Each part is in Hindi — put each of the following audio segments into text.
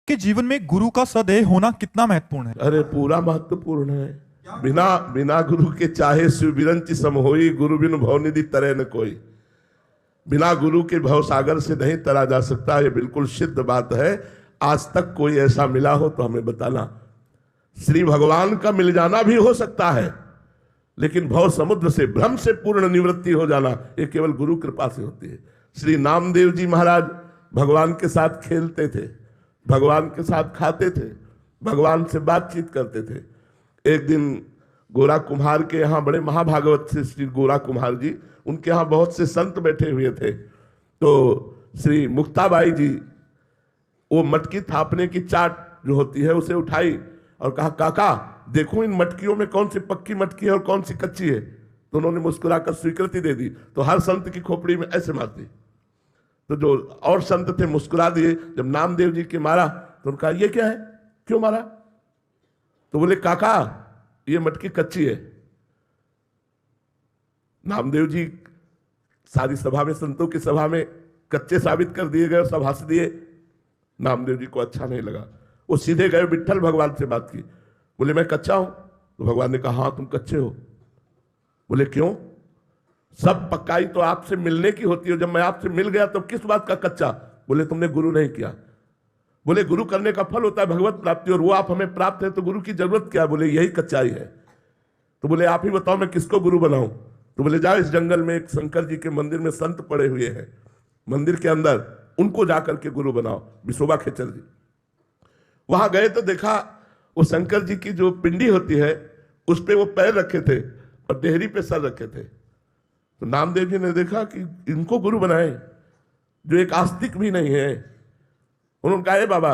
कि जीवन में गुरु का सदैव होना कितना महत्वपूर्ण है। अरे पूरा महत्वपूर्ण है। बिना बिना गुरु के चाहे शिव बिरंच सम होई, गुरु बिनु भवनिधि तरे न कोई। बिना गुरु के भव सागर से नहीं तरा जा सकता, ये बिल्कुल सिद्ध बात है। आज तक कोई ऐसा मिला हो तो हमें बताना। श्री भगवान का मिल जाना भी हो सकता है, लेकिन भव समुद्र से भ्रम से पूर्ण निवृत्ति हो जाना ये केवल गुरु कृपा से होती है। श्री नामदेव जी महाराज भगवान के साथ खेलते थे, भगवान के साथ खाते थे, भगवान से बातचीत करते थे। एक दिन गोरा कुम्हार के यहाँ, बड़े महाभागवत से श्री गोरा कुम्हार जी, उनके यहाँ बहुत से संत बैठे हुए थे। तो श्री मुक्ताबाई जी वो मटकी थापने की चाट जो होती है उसे उठाई और कहा, काका देखो इन मटकियों में कौन सी पक्की मटकी है और कौन सी कच्ची है। तो उन्होंने मुस्कुराकर स्वीकृति दे दी। तो हर संत की खोपड़ी में ऐसे मारती। तो जो और संत थे मुस्कुरा दिए। जब नामदेव जी के मारा तो उन्होंने कहा, ये क्या है, क्यों मारा? तो बोले, काका ये मटकी कच्ची है। नामदेव जी सारी सभा में, संतों की सभा में कच्चे साबित कर दिए गए और सब हंस दिए। नामदेव जी को अच्छा नहीं लगा। वो सीधे गए विट्ठल भगवान से बात की। बोले, मैं कच्चा हूं? तो भगवान ने कहा, हाँ तुम कच्चे हो। बोले, क्यों? सब पक्काई तो आपसे मिलने की होती है, जब मैं आपसे मिल गया तो किस बात का कच्चा? बोले, तुमने गुरु नहीं किया। बोले, गुरु करने का फल होता है भगवत प्राप्ति, और वो आप हमें प्राप्त है तो गुरु की जरूरत क्या? बोले, यही कच्चाई है। तो बोले, आप ही बताओ मैं किसको गुरु बनाऊं? तो बोले, जाओ इस जंगल में एक शंकर जी के मंदिर में संत पड़े हुए हैं, मंदिर के अंदर, उनको जाकर के गुरु बनाओ। विशोबा खेचर जी वहां गए तो देखा वो शंकर जी की जो पिंडी होती है उस पे वो पैर रखे थे और देहरी पे सर रखे थे। तो नामदेव जी ने देखा कि इनको गुरु बनाए जो एक आस्तिक भी नहीं है। उन्होंने कहा, ए बाबा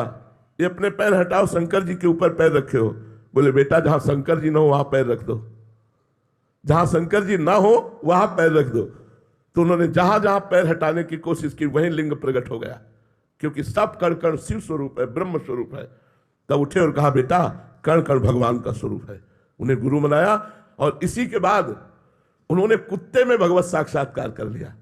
ये अपने पैर हटाओ, शंकर जी के ऊपर पैर रखे हो। बोले, बेटा जहां शंकर जी ना हो वहां पैर रख दो, जहां शंकर जी ना हो वहां पैर रख दो। तो उन्होंने जहां जहां पैर हटाने की कोशिश की वहीं लिंग प्रकट हो गया, क्योंकि सब कण कण शिव स्वरूप है, ब्रह्म स्वरूप है। तब उठे और कहा, बेटा कण कण भगवान का स्वरूप है। उन्हें गुरु बनाया और इसी के बाद उन्होंने कुत्ते में भगवत साक्षात्कार कर लिया।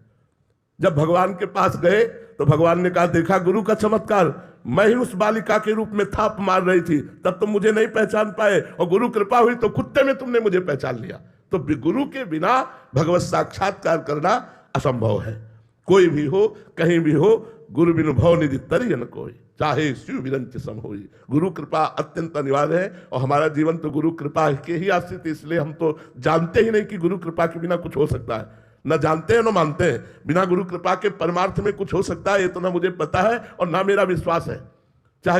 जब भगवान के पास गए तो भगवान ने कहा, देखा गुरु का चमत्कार, मैं ही उस बालिका के रूप में थाप मार रही थी, तब तुम मुझे नहीं पहचान पाए, और गुरु कृपा हुई तो कुत्ते में तुमने मुझे पहचान लिया। तो गुरु के बिना भगवत साक्षात्कार करना असंभव है। कोई भी हो, कहीं भी हो, गुरु बिनु भवनिधि तरिय न कोई, चाहे शिव बिरंच सम होई। गुरु कृपा अत्यंत अनिवार्य है, और हमारा जीवन तो गुरु कृपा के ही आश्रित है। इसलिए हम तो जानते ही नहीं कि गुरु कृपा के बिना कुछ हो सकता है। न जानते हैं न मानते हैं। बिना गुरु कृपा के परमार्थ में कुछ हो सकता है ये तो ना मुझे पता है और ना मेरा विश्वास है। चाहे